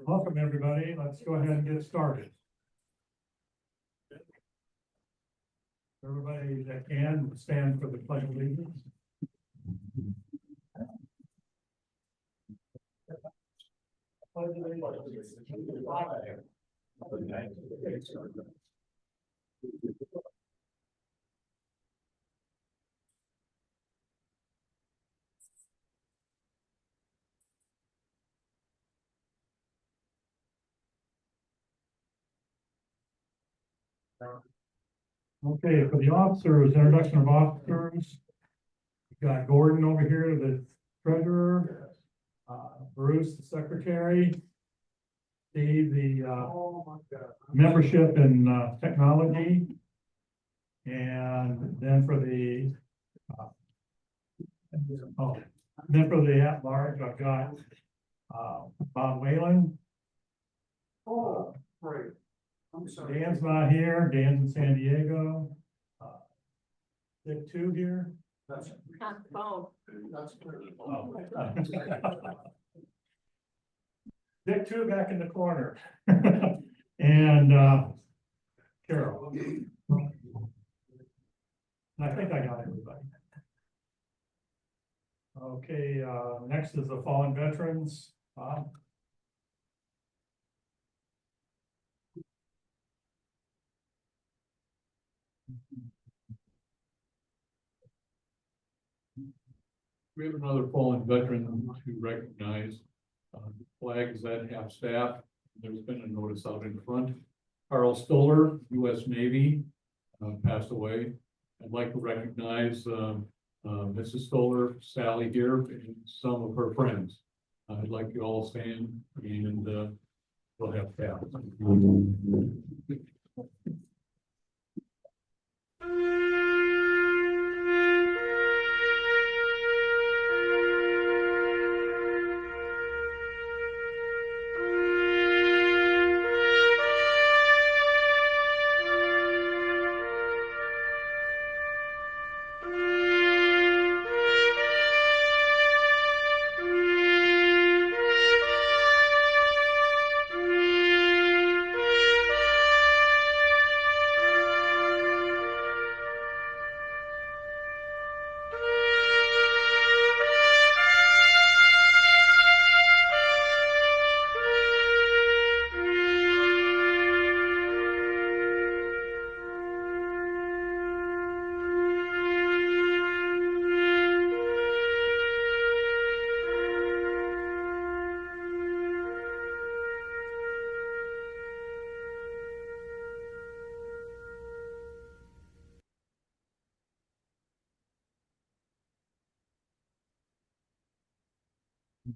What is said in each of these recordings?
Welcome, everybody. Let's go ahead and get started. Everybody that can stand for the pledge of allegiance. Okay, for the officers, introduction of officers. We've got Gordon over here, the treasurer, Bruce, the secretary, Steve, the membership and technology. And then for the at-large, I've got Bob Whalen. Oh, great. I'm sorry. Dan's not here. Dan's in San Diego. Dick two here. That's, Phone. that's good. Oh. Dick two back in the corner. And Carol. I think I got everybody. Okay, next is the fallen veterans. We have another fallen veteran to recognize, flags that have staff. There's been a notice out in front. Carl Stoller, U.S. Navy, passed away. I'd like to recognize, Mrs. Stoller, Sally here, and some of her friends. I'd like you all to stand and, we'll have staff.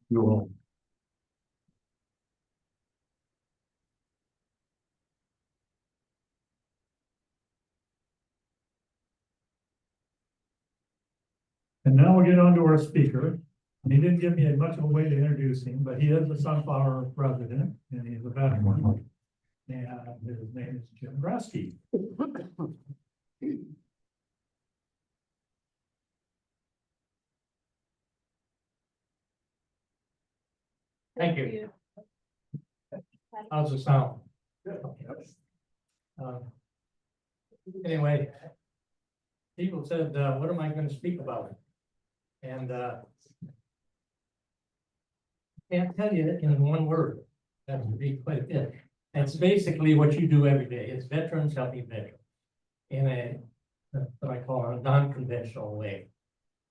You all. And now we'll get on to our speaker. He didn't give me much of a way to introduce him, but he is a Sunflower resident and he's a veteran. And his name is Jim Grasky. Thank you. How's the sound? Anyway, people said, what am I going to speak about? And can't tell you in one word. That would be quite a bit. It's basically what you do every day. It's veterans helping veterans in a what I call a non-conventional way.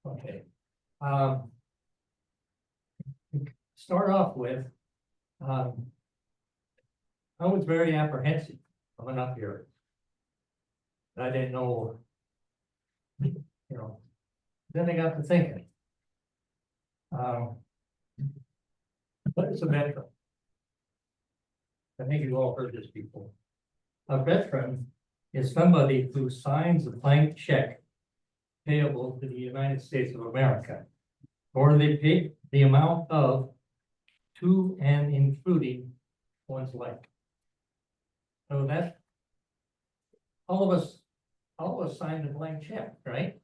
Okay. Start off with, I was very apprehensive coming up here. I didn't know, you know, then I got to thinking. What is a veteran? I think you've all heard this before. A veteran is somebody who signs a blank check payable to the United States of America, or they pay the amount of to and including one's life. So that all of us signed a blank check, right?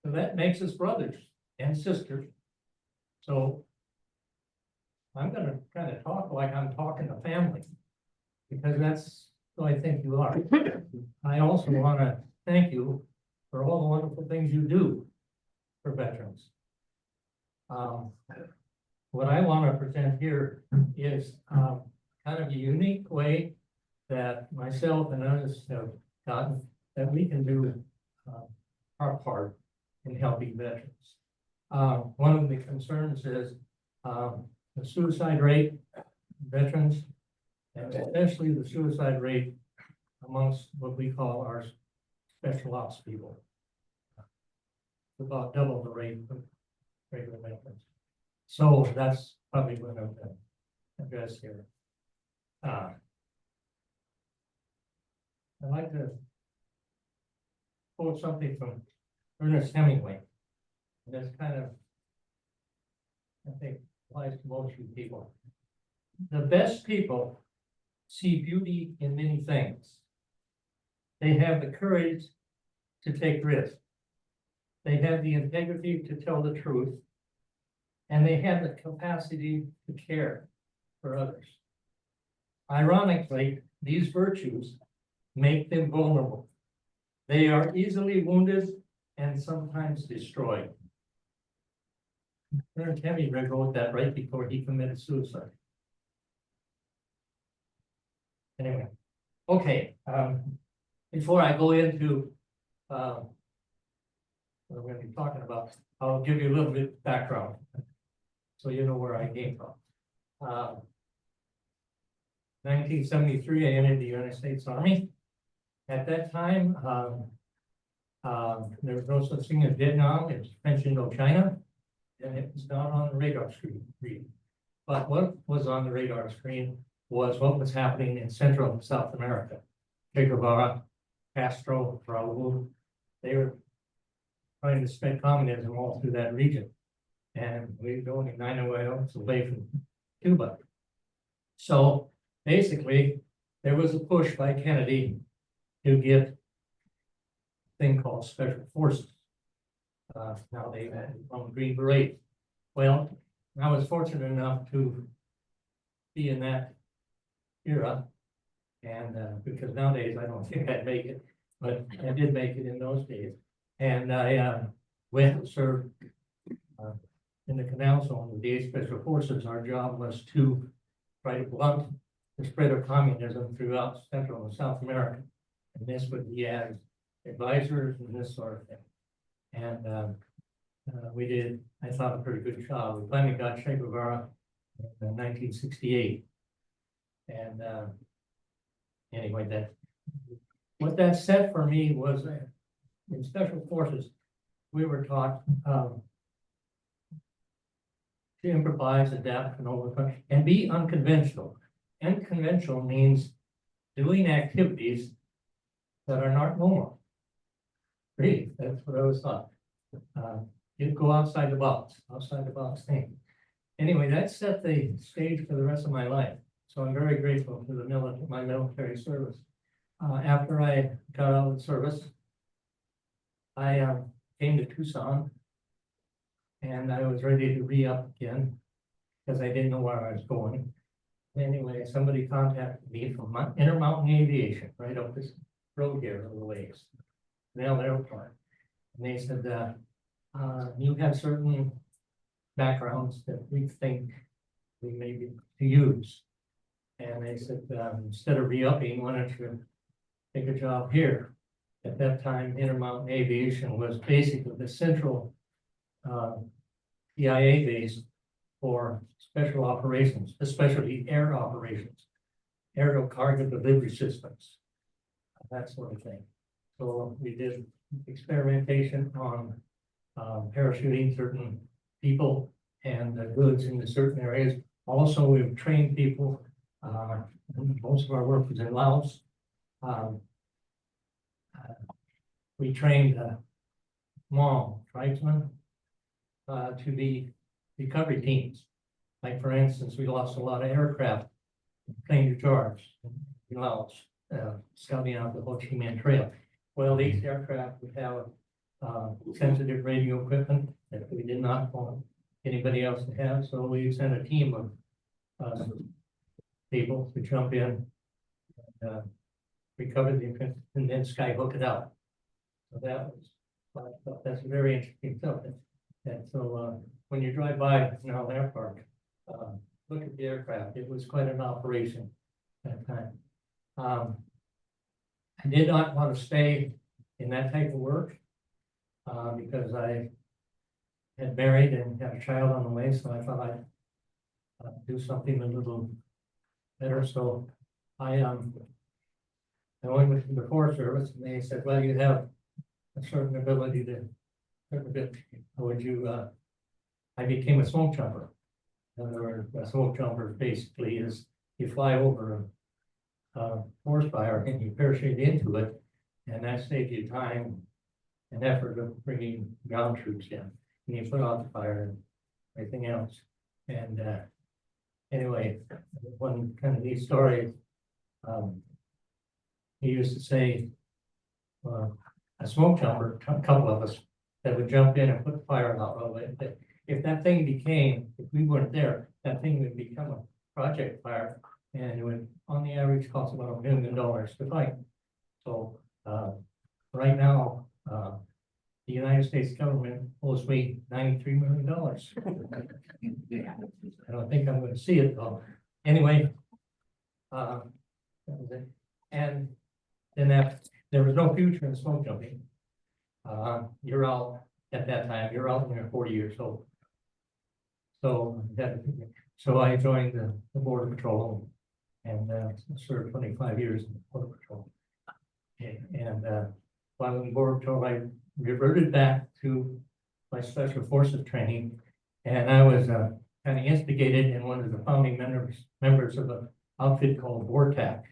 So that makes us brothers and sisters. So I'm gonna kind of talk like I'm talking to family. Because that's who I think you are. I also want to thank you for all the wonderful things you do for veterans. What I want to present here is kind of a unique way that myself and others have gotten that we can do our part in helping veterans. One of the concerns is the suicide rate, veterans, and especially the suicide rate amongst what we call our special ops people. About double the rate of regular veterans. So that's probably what I'm gonna address here. I'd like to quote something from Ernest Hemingway. And that's kind of, I think, applies to most of you people. The best people see beauty in many things. They have the courage to take risks. They have the integrity to tell the truth. And they have the capacity to care for others. Ironically, these virtues make them vulnerable. They are easily wounded and sometimes destroyed. Ernest Hemingway wrote that right before he committed suicide. Anyway, okay, before I go into what we're going to be talking about, I'll give you a little bit of background so you know where I came from. 1973, I entered the United States Army. At that time, there was no such thing as Vietnam. It was French Indochina, and it was not on the radar screen. But what was on the radar screen was what was happening in Central and South America. Che Guevara, Castro, Raul, they were trying to spread communism all through that region. And we were only 9 miles away from Cuba. So basically, there was a push by Kennedy to get a thing called special forces. Now they had on Green Beret. Well, I was fortunate enough to be in that era. And because nowadays I don't think I'd make it, but I did make it in those days. And I went and served in the canal zone with the 8th Special Forces. Our job was to try to blunt the spread of communism throughout Central and South America. And this would be as advisors and this sort of thing. And we did, I thought, a pretty good job. We finally got Che Guevara in 1968. And anyway, that what that set for me was in Special Forces, we were taught to improvise, adapt, and overcome, and be unconventional. Unconventional means doing activities that are not normal. Really, that's what I was taught. You go outside the box thing. Anyway, that set the stage for the rest of my life. So I'm very grateful to the my military service. After I got out of the service, I came to Tucson. And I was ready to re-up again because I didn't know where I was going. Anyway, somebody contacted me from Intermountain Aviation, right up this road here, a little ways, Vail Airport. And they said, you have certain backgrounds that we think we may be to use. And they said, instead of re-upping, why don't you take a job here? At that time, Intermountain Aviation was basically the central CIA base for special operations, especially air operations, aerial cargo delivery systems, that sort of thing. So we did experimentation on parachuting certain people and goods into certain areas. Also, we've trained people. Most of our work was in Laos. We trained Hmong tribesmen to be recovery teams. Like, for instance, we lost a lot of aircraft, plane charge in Laos, scouting out the Ho Chi Minh Trail. Well, these aircraft would have sensitive radio equipment that we did not want anybody else to have. So we sent a team of people to jump in, and, recover the equipment and then sky hook it out. So that was, that's very interesting stuff. And so, when you drive by now Airpark, look at the aircraft. It was quite an operation at that time. I did not want to stay in that type of work, because I had married and had a child on the way, so I thought I'd do something a little better. So I went with the Forest Service, and they said, well, you have a certain ability to, would you, I became a smoke jumper. In other words, a smoke jumper basically is you fly over a forest fire and you parachute into it, and that saves you time and effort of bringing ground troops in, and you put out the fire and everything else. And anyway, one kind of neat story. He used to say, a smoke jumper, a couple of us that would jump in and put the fire out. Well, if that thing became, if we weren't there, that thing would become a project fire, and it would, on the average, cost about $1 million to fight. So, right now, the United States government owes me $93 million. I don't think I'm going to see it though. Anyway, that was it. And then there was no future in smoke jumping. You're out at that time. You're out when you're 40 years old. So I joined the Border Patrol and served 25 years in the Border Patrol. And while in the Border Patrol, I reverted back to my Special Forces training, and I was kind of instigated in one of the founding members of an outfit called VORTAC.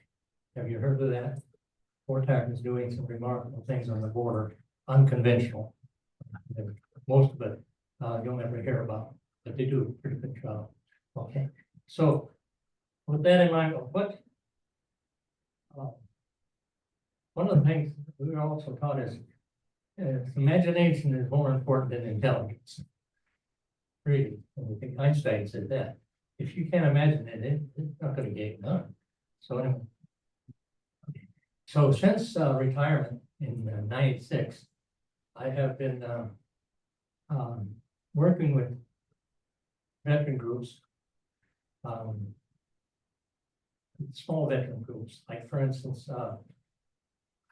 Have you heard of that? VORTAC is doing some remarkable things on the border, unconventional. Most of it you'll never hear about, but they do a pretty good job. Okay, so with that in mind, one of the things we were also taught is imagination is more important than intelligence. Really, I think Einstein said that. If you can't imagine it, it's not going to get done. So anyway, so since retirement in '96, I have been working with veteran groups, small veteran groups. Like for instance,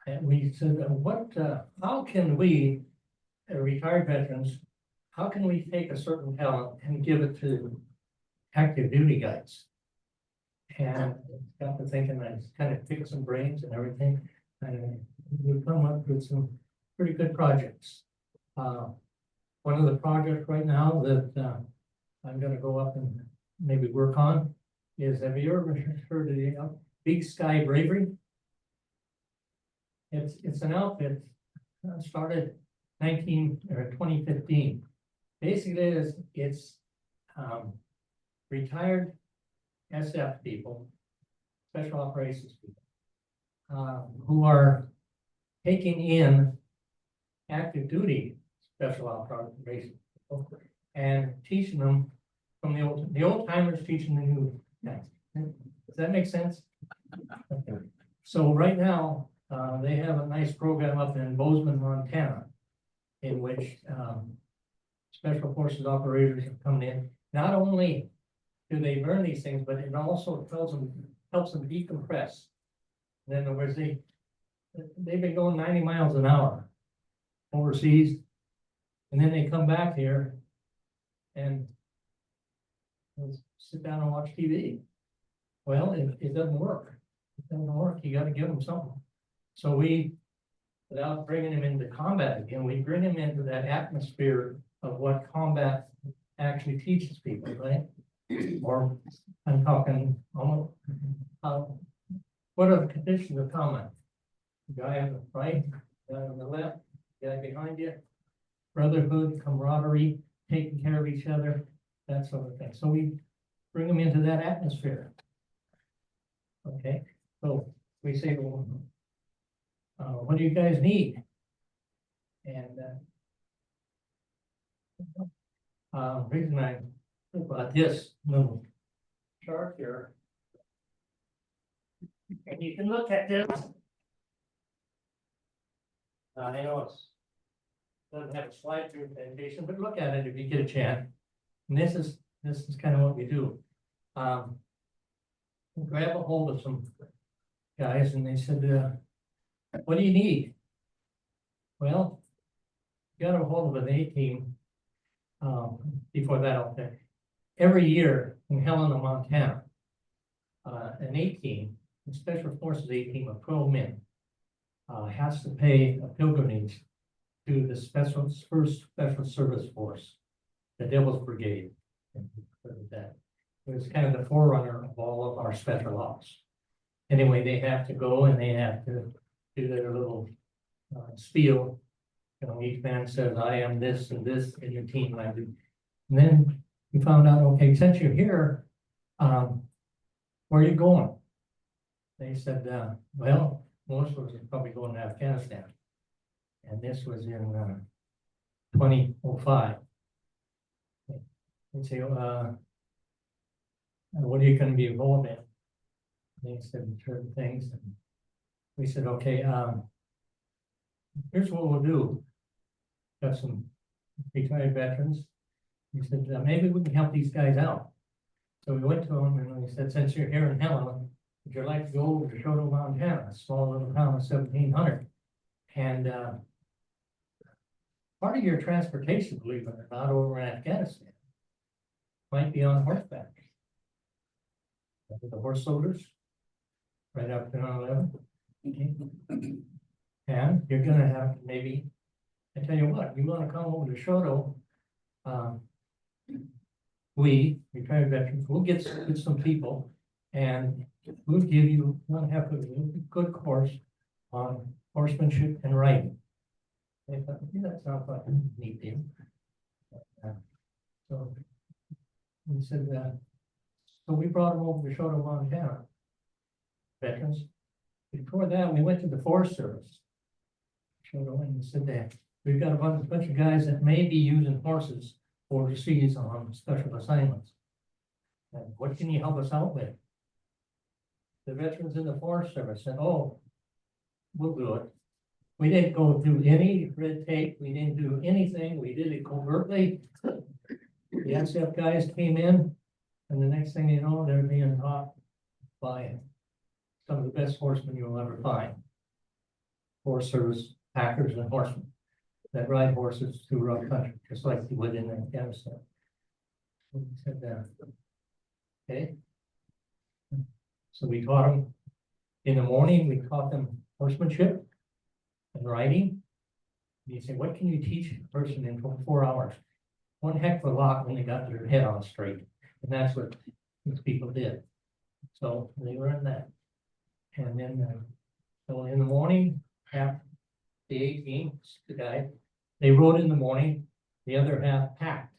and we said, how can we, retired veterans, how can we take a certain talent and give it to active duty guys? And got to thinking, I kind of picked some brains and everything, and we've come up with some pretty good projects. One of the projects right now that I'm going to go up and maybe work on is, have you ever heard of the Big Sky Bravery? It's an outfit started 2015. Basically, it's retired SF people, special operations people, who are taking in active duty special operations people and teaching them from the old timers teaching the new guys. Does that make sense? Okay. So right now, they have a nice program up in Bozeman, Montana, in which special forces operators are coming in. Not only do they learn these things, but it also helps them decompress. In other words, they've been going 90 miles an hour overseas, and then they come back here and sit down and watch TV. Well, it doesn't work. It doesn't work. You got to give them something. So we, without bringing them into combat again, we bring them into that atmosphere of what combat actually teaches people, right? Or I'm talking almost, what are the conditions of combat? The guy on the right, the guy on the left, the guy behind you, brotherhood, camaraderie, taking care of each other, that sort of thing. So we bring them into that atmosphere. Okay, so we say, well, what do you guys need? And reason I think about this little chart here. And you can look at this. I know it's. Doesn't have a slide through presentation, but look at it if you get a chance. And this is kind of what we do. Grab a hold of some guys and they said, what do you need? Well, got a hold of an A-team. Before that, I'll say, every year in Helena, Montana, an A-team, a Special Forces A-team of 12 men, has to pay a pilgrimage to the first Special Service Force, the Devil's Brigade. That it was kind of the forerunner of all of our special ops. Anyway, they have to go and they have to do their little spiel. You know, each man says, I am this and this in your team. I do. And then we found out, okay, since you're here, where are you going? They said, well, most of us are probably going to Afghanistan. And this was in 2005. We say, what are you going to be involved in? They said certain things. And we said, okay, here's what we'll do. Got some retired veterans. We said, maybe we can help these guys out. So we went to them and we said, since you're here in Helena, would you like to go over to Shoto, Montana, a small little town of 1,700? And part of your transportation, believe it or not, over in Afghanistan might be on horseback. The horse soldiers, right up to 9/11. And you're gonna have to maybe, I tell you what, you wanna come over to Shoto, we, retired veterans, we'll get some people and we'll give you, we'll have a good course on horsemanship and riding. They thought, yeah, that sounds like a neat deal. So we said that. So we brought them over to Shoto, Montana. Veterans. Before that, we went to the Forest Service. Shoto, and we said that we've got a bunch of guys that may be using horses overseas on special assignments. And what can you help us out with? The veterans in the Forest Service said, oh, we'll do it. We didn't go through any red tape. We didn't do anything. We did it covertly. The SF guys came in, and the next thing you know, they're being taught by some of the best horsemen you'll ever find. Forest Service packers and horsemen that ride horses through rough country, just like you would in Afghanistan. We said that. Okay. So we taught them in the morning. We taught them horsemanship and riding. And you say, what can you teach a person in 4 hours? One heck of a lot when they got their head on straight. And that's what these people did. So they learned that. And then, so in the morning, half the 18, the guy, they rode in the morning, the other half packed.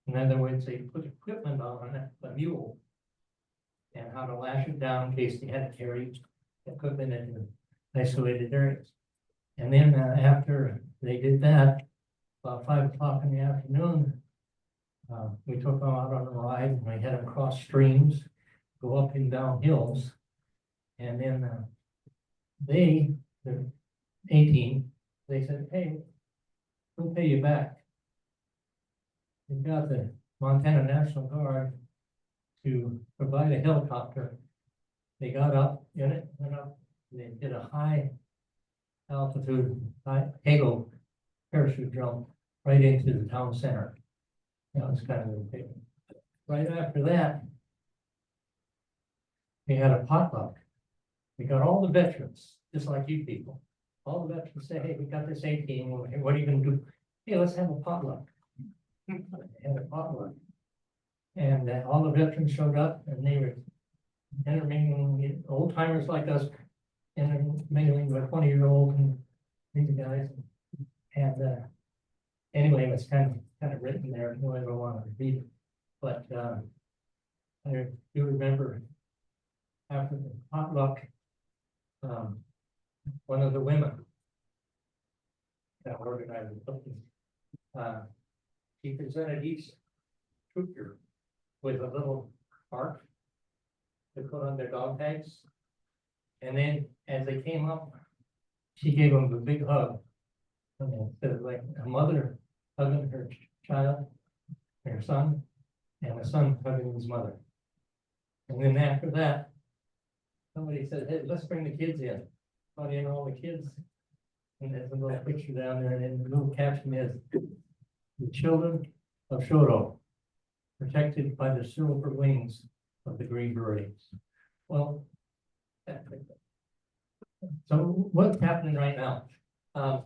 In other words, they put equipment on a mule and how to lash it down in case they had to carry equipment in isolated areas. And then after they did that, about 5 o'clock in the afternoon, we took them out on a ride and we had them cross streams, go up and down hills. And then the 18, they said, hey, we'll pay you back. We got the Montana National Guard to provide a helicopter. They got up in it, went up, they did a high altitude, Hagel parachute jump right into the town center. That was kind of a big. Right after that, we had a potluck. We got all the veterans, just like you people. All the veterans say, hey, we got this 18, what are you gonna do? Hey, let's have a potluck. Had a potluck. And all the veterans showed up and they were intermingling, old timers like us, intermingling with 20-year-old and these guys. And anyway, it was kind of written there, whoever wanted to read it. But I do remember after the potluck, one of the women that organized the cooking, he presented each trooper with a little cart to put on their dog tags. And then as they came up, she gave them a big hug. And it was like a mother hugging her child, her son, and a son hugging his mother. And then after that, somebody said, hey, let's bring the kids in. Brought in all the kids. And there's a little picture down there, and then the little caption is, the children of Shoto, protected by the silver wings of the green berets. Well, so what's happening right now? The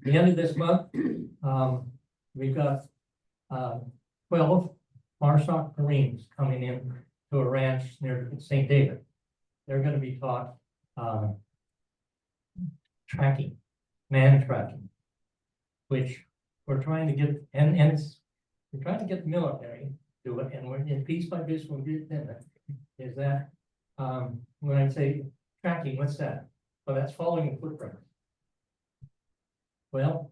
end of this month, we've got 12 Marsoc Marines coming in to a ranch near St. David. They're going to be taught tracking, man tracking, which we're trying to get, and we're trying to get the military to do it, and we're in piece by piece, we'll get them. Is that when I say tracking, what's that? Well, that's following the footprint. Well,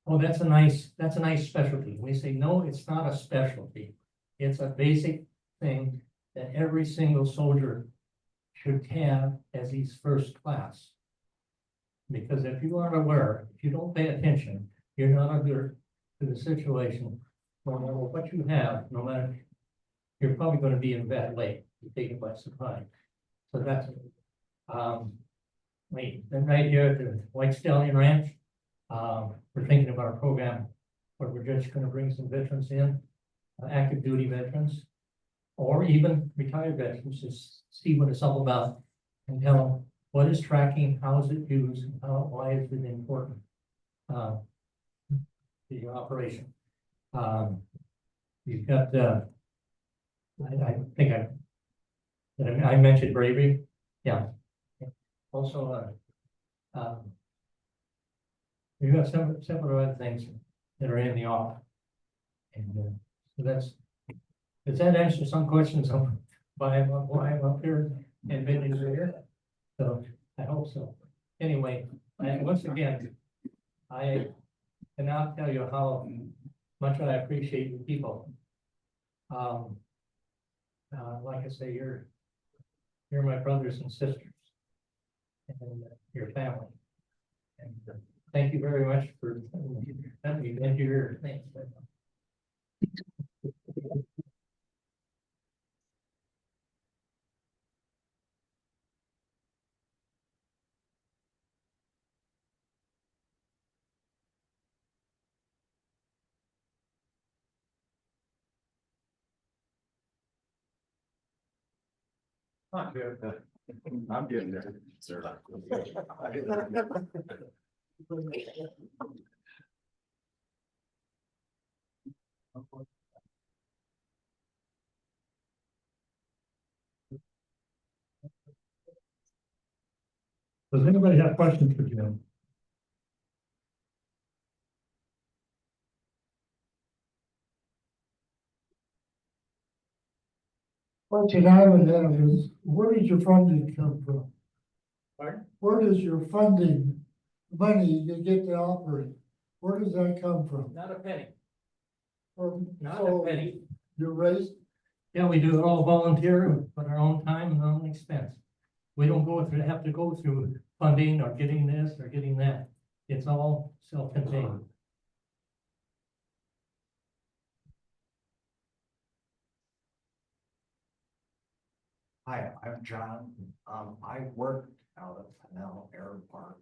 oh, that's a nice specialty. We say, no, it's not a specialty. It's a basic thing that every single soldier should have as his first class. Because if you aren't aware, if you don't pay attention, you're not alert to the situation. No matter what you have, no matter, you're probably going to be in a bad way, taken by surprise. So that's then right here at the White Stallion Ranch, we're thinking about a program where we're just going to bring some veterans in, active duty veterans, or even retired veterans, to see what it's all about and tell them what is tracking, how is it used, and why is it important to your operation. You've got, I think I mentioned bravery. Yeah. Also, we've got several other things that are in the offer. And so does that answer some questions on why I'm up here and been here? So I hope so. Anyway, once again, I cannot tell you how much I appreciate you people. Like I say, you're my brothers and sisters, and your family. And thank you very much for letting me into your thing. I'm getting there, sir. Does anybody have questions for Jim? Question I would have is, where does your funding come from? Pardon? Where does your funding, money you get to operate, where does that come from? Not a penny. Not So a penny. you raised, Yeah, we do it all volunteer, but our own time and our own expense. We don't have to go through funding or getting this or getting that. It's all self-contained. Hi, I'm John. I worked out of Pinell Air Park,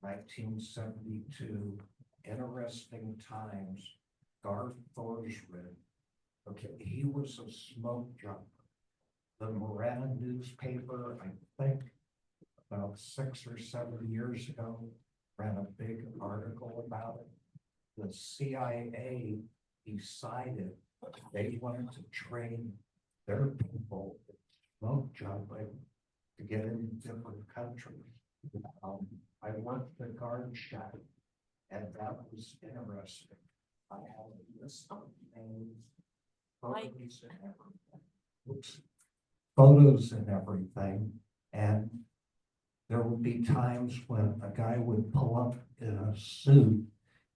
1972. Interesting times. Garth Thorsred. Okay, he was a smoke jumper. The Morena newspaper, I think about 6 or 7 years ago, ran a big article about it. The CIA decided they wanted to train their people smoke jumping to get into different countries. I worked the guard shack, and that was interesting. I had a list of names, photos and everything. Oops. Photos and everything, and there would be times when a guy would pull up in a suit,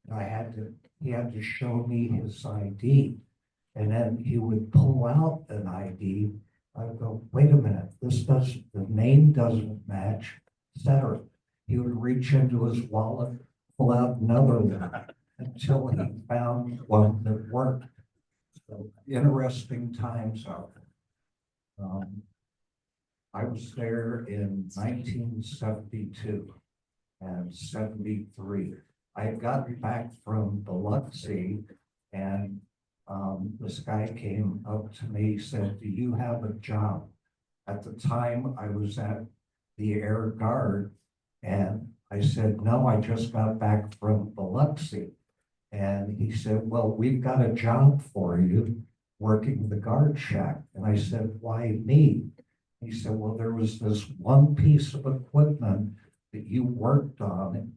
and he had to show me his ID, and then he would pull out an ID I go, wait a minute, the name doesn't match, et cetera. He would reach into his wallet, pull out another one until he found one that worked. So interesting times out there. I was there in 1972 and 73. I had gotten back from Biloxi and this guy came up to me, said, do you have a job? At the time, I was at the Air Guard, and I said, no, I just got back from Biloxi. And he said, well, we've got a job for you working the guard shack. And I said, why me? He said, well, there was this one piece of equipment that you worked on,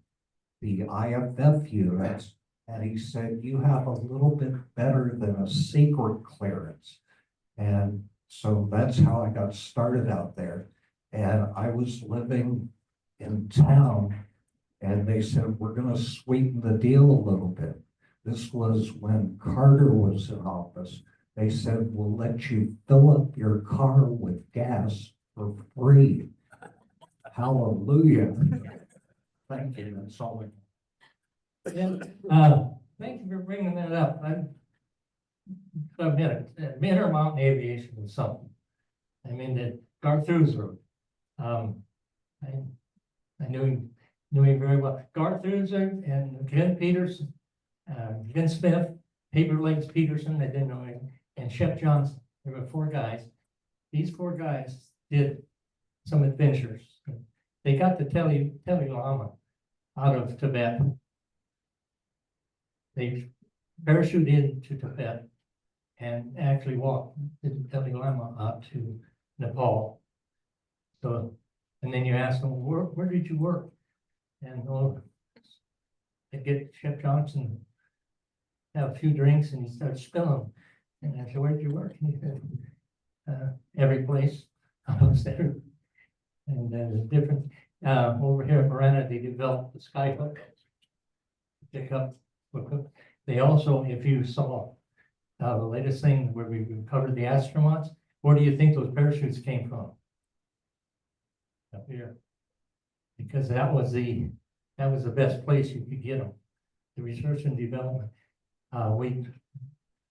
the IFF units. And he said, you have a little bit better than a secret clearance. And so that's how I got started out there. And I was living in town and they said, we're going to sweeten the deal a little bit. This was when Carter was in office. They said, we'll let you fill up your car with gas for free. Hallelujah. Thank you. That's all. Yeah, thank you for bringing that up. I admit it, Intermountain Aviation was something. I mean, that Garth Ruser, I knew him very well. Garth Ruser and Glenn Peterson, Glenn Smith, Paper Legs Peterson, I didn't know him, and Shep Johnson. There were 4 guys. These 4 guys did some adventures. They got the Tele Lama out of Tibet. They parachuted into Tibet and actually walked the Dalai Lama out to Nepal. So, and then you ask them, where did you work? And they get Shep Johnson, have a few drinks, and he starts spilling. And I said, where did you work? And he said, every place I was there. And there's different, over here at Marana, they developed the Skyhook. Pick up. They also, if you saw the latest thing where we recovered the astronauts, where do you think those parachutes came from? Up here. Because that was the best place you could get them. The research and development,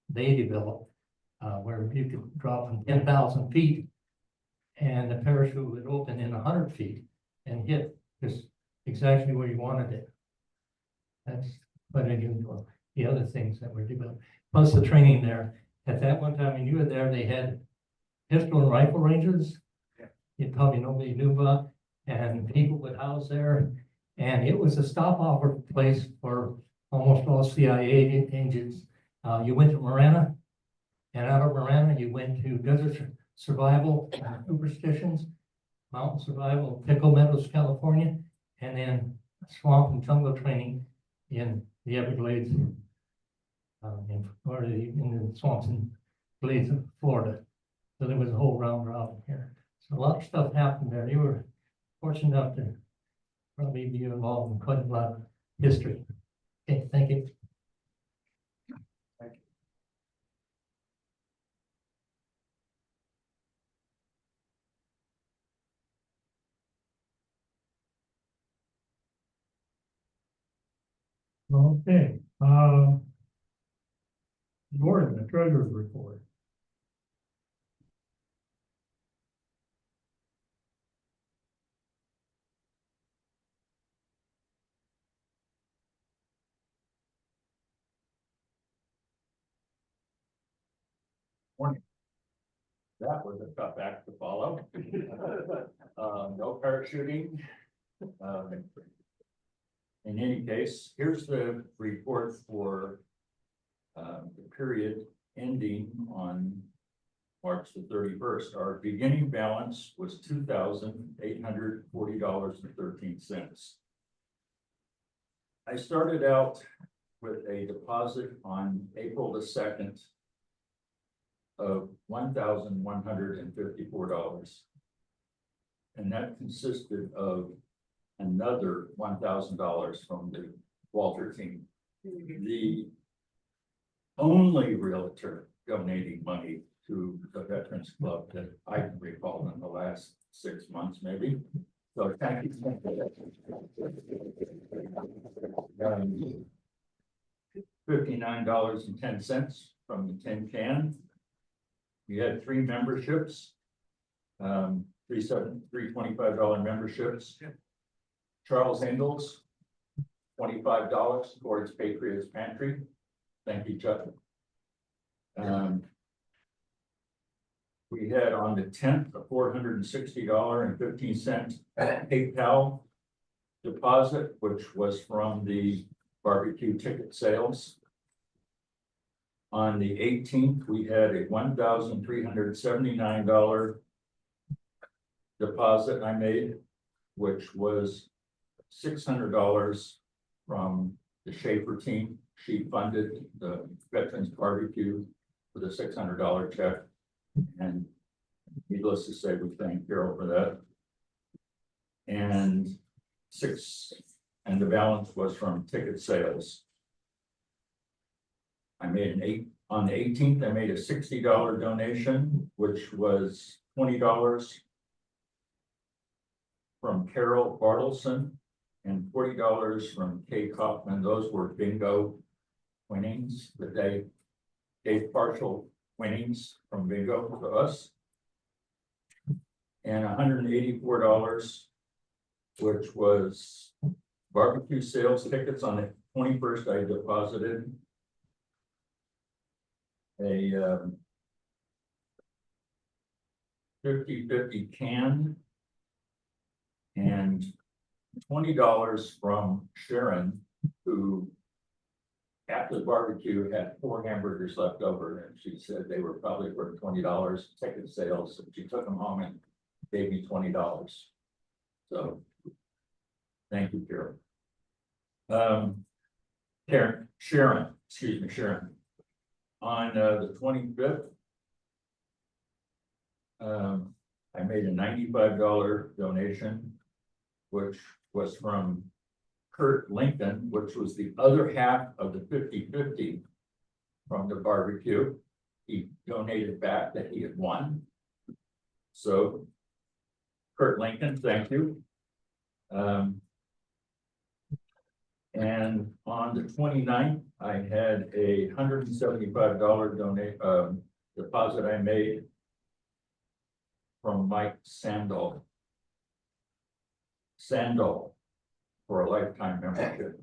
they developed where you could drop from 10,000 feet and the parachute would open in 100 feet and hit just exactly where you wanted it. That's quite unusual. The other things that were developed, plus the training there. At that one time when you were there, they had pistol and rifle ranges. Yeah. You probably nobody knew about, and people would house there. And it was a stopover place for almost all CIA agents. You went to Marana, and out of Marana, you went to desert survival superstitions, mountain survival, Pickle Meadows, California, and then swamp and jungle training in the Everglades, in the swamps and glades of Florida. So there was a whole round robin here. So a lot of stuff happened there. You were fortunate enough to probably be involved in quite a lot of history. Okay, thank you. Okay, Gordon, the treasurer's report. That was a tough act to follow. No parachuting. In any case, here's the report for the period ending on March the 31st. Our beginning balance was $2,840.13. I started out with a deposit on April the 2nd of $1,154. And that consisted of another $1,000 from the Walter team. The only realtor donating money to the Veterans Club that I can recall in the last 6 months, maybe. So thank you. $59.10 from the tin can. We had 3 memberships. Three $25 memberships. Charles Ingalls, $25 towards Patriots Pantry. Thank you, Chuck. We had on the 10th, a $460.15 PayPal deposit, which was from the barbecue ticket sales. On the 18th, we had a $1,379 deposit I made, which was $600 from the Schaefer team. She funded the Veterans Barbecue with a $600 check. And needless to say, we thank Carol for that. And the balance was from ticket sales. I made on the 18th, I made a $60 donation, which was $20 from Carol Bartleson and $40 from Kay Kaufman. Those were bingo winnings that they gave partial winnings from bingo to us. And $184, which was barbecue sales tickets. On the 21st, I deposited a 50/50 can and $20 from Sharon, who after the barbecue had 4 hamburgers left over, and she said they were probably worth $20 ticket sales. So she took them home and gave me $20. So thank you, Carol. Sharon. On the 25th, I made a $95 donation, which was from Kurt Lincoln, which was the other half of the 50/50 from the barbecue. He donated back that he had won. So Kurt Lincoln, thank you. And on the 29th, I had a $175 deposit I made from Mike Sandal for a lifetime membership.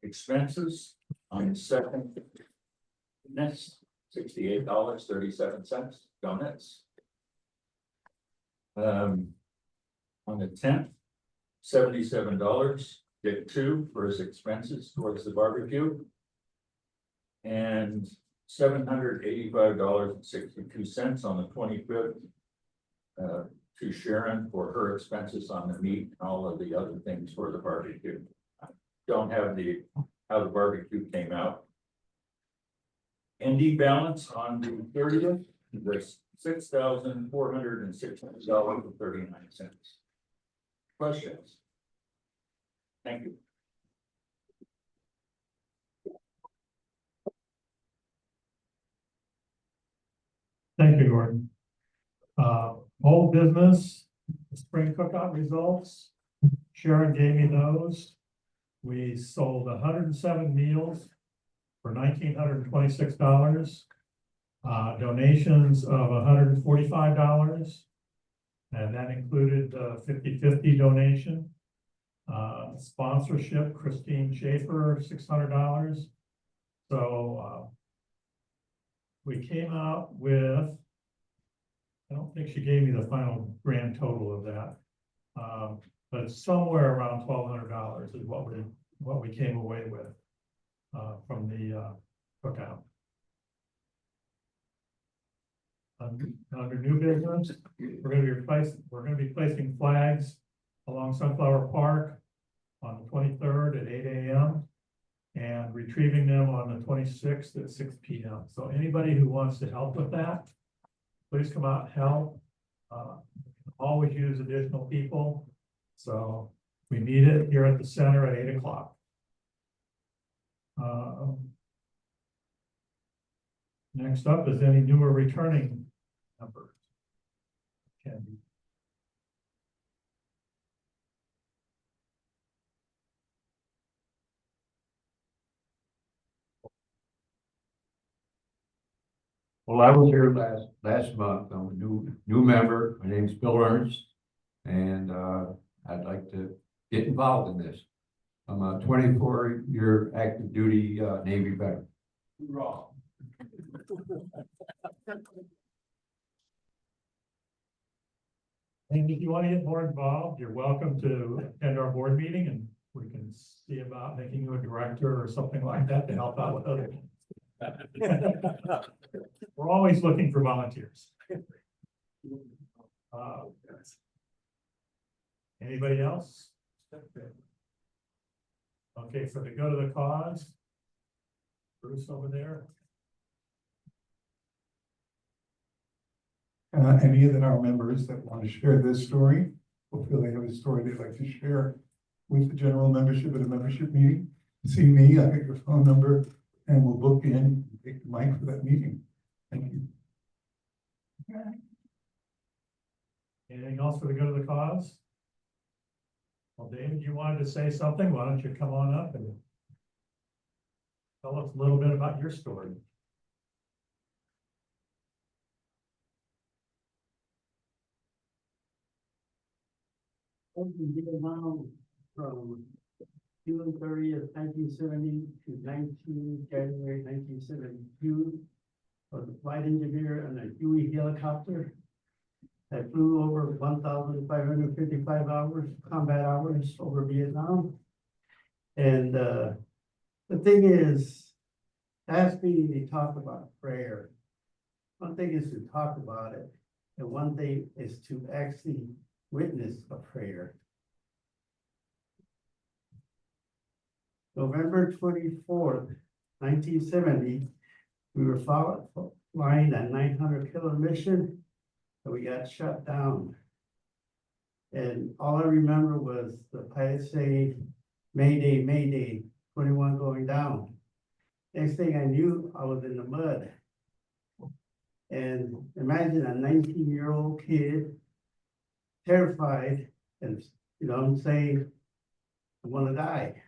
Expenses on the 2nd, next $68.37 donuts. On the 10th, $77, Dick 2 for his expenses towards the barbecue. And $785.62 on the 25th to Sharon for her expenses on the meat and all of the other things for the barbecue. I don't have how the barbecue came out. ND balance on the 30th was $6,460.39. Questions? Thank you. Thank you, Gordon. Old business, spring cookout results. Sharon gave me those. We sold 107 meals for $1,926. Donations of $145. And that included the 50/50 donation. Sponsorship, Christine Schaefer, $600. So we came out with, I don't think she gave me the final grand total of that. But it's somewhere around $1,200 is what we came away with from the cookout. Under new business, we're gonna be placing flags along Sunflower Park on the 23rd at 8 a.m. and retrieving them on the 26th at 6 p.m. So anybody who wants to help with that, please come out and help. Always use additional people. So we meet it here at the center at 8 o'clock. Next up is any newer returning members. Can be. Well, I was here last month. I'm a new member. My name's Bill Ernst. And, I'd like to get involved in this. I'm a 24-year active duty, Navy veteran. And if you want to get more involved, you're welcome to attend our board meeting and we can see about making you a director or something like that to help out with others. We're always looking for volunteers. Anybody else? Okay, for the good of the cause. Bruce over there. Any of our members that want to share this story, or feel they have a story they'd like to share with the general membership at a membership meeting, see me, I got your phone number, and we'll book in and take the mic for that meeting. Thank you. Anything else for the good of the cause? Well, David, you wanted to say something. Why don't you come on up and tell us a little bit about your story? Vietnam from June 30th, 1970 to January 1972. I was a flight engineer on a Huey helicopter. I flew over 1,555 hours, combat hours over Vietnam. And the thing is, ask me to talk about prayer. One thing is to talk about it, and one thing is to actually witness a prayer. November 24th, 1970, we were flying a 900-kilo mission, and we got shut down. And all I remember was the pilot saying, "Mayday, Mayday, 21 going down." Next thing I knew, I was in the mud. And imagine a 19-year-old kid, terrified, and you know what I'm saying, I want to die.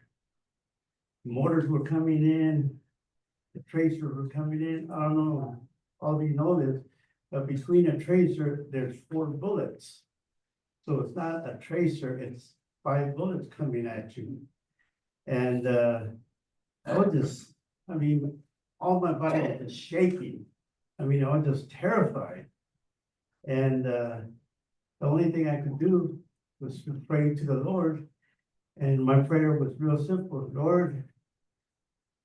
Mortars were coming in, the tracers were coming in. I don't know, all of you know this, but between a tracer, there's 4 bullets. So it's not a tracer, it's 5 bullets coming at you. And I was just, I mean, all my body was just shaking. I mean, I was just terrified. And the only thing I could do was to pray to the Lord. And my prayer was real simple. Lord,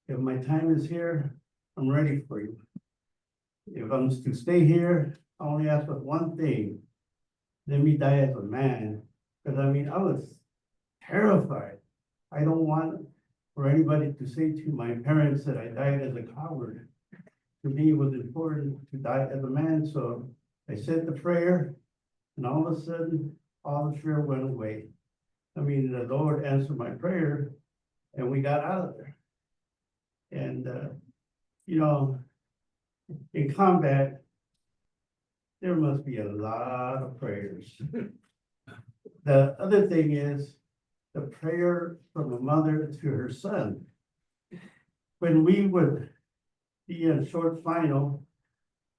if my time is here, I'm ready for you. If I'm to stay here, I only ask for one thing. Let me die as a man. Because I mean, I was terrified. I don't want for anybody to say to my parents that I died as a coward. To me, it was important to die as a man. So I said the prayer, and all of a sudden, all the fear went away. I mean, the Lord answered my prayer, and we got out of there. And, you know, in combat, there must be a lot of prayers. The other thing is the prayer from a mother to her son. When we would be in a short final,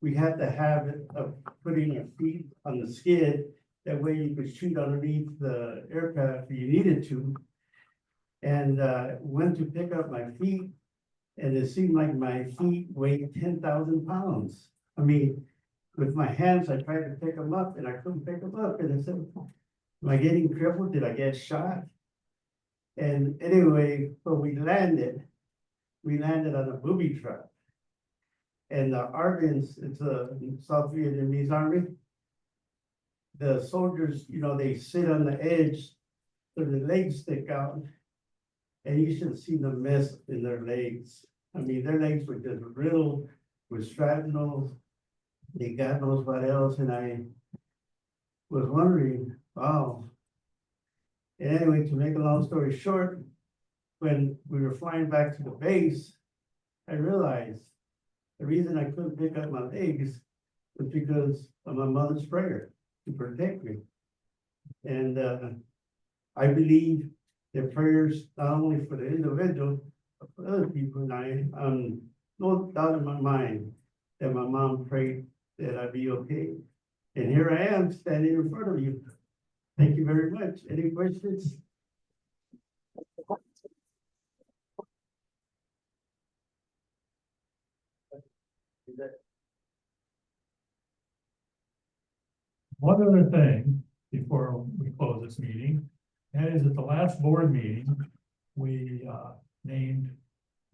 we had to have it of putting our feet on the skid. That way you could shoot underneath the aircraft if you needed to. And went to pick up my feet, and it seemed like my feet weighed 10,000 pounds. I mean, with my hands, I tried to pick them up and I couldn't pick them up. And I said, am I getting crippled? Did I get shot? And anyway, when we landed on a booby trap. And the Argons, it's a South Vietnamese army. The soldiers, you know, they sit on the edge, so their legs stick out. And you should see the mess in their legs. I mean, their legs were just riddled with shrapnel. They God knows what else. And I was wondering, wow. And anyway, to make a long story short, when we were flying back to the base, I realized the reason I couldn't pick up my legs was because of my mother's prayer to protect me. And, I believe their prayers, not only for the individual, but for other people, and no doubt in my mind that my mom prayed that I'd be okay. And here I am standing in front of you. Thank you very much. Any questions? One other thing before we close this meeting, that is at the last board meeting, we named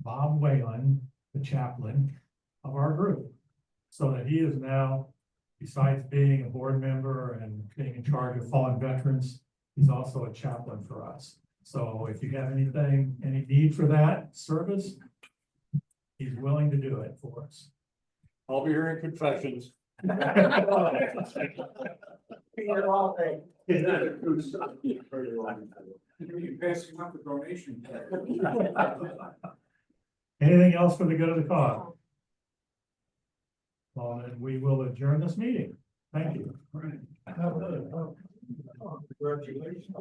Bob Whalen the chaplain of our group. So that he is now, besides being a board member and being in charge of fallen veterans, he's also a chaplain for us. So if you have anything, any need for that service, he's willing to do it for us. I'll be hearing confessions. Passing up the donation. Anything else for the good of the cause? Well, then we will adjourn this meeting. Thank you. Congratulations.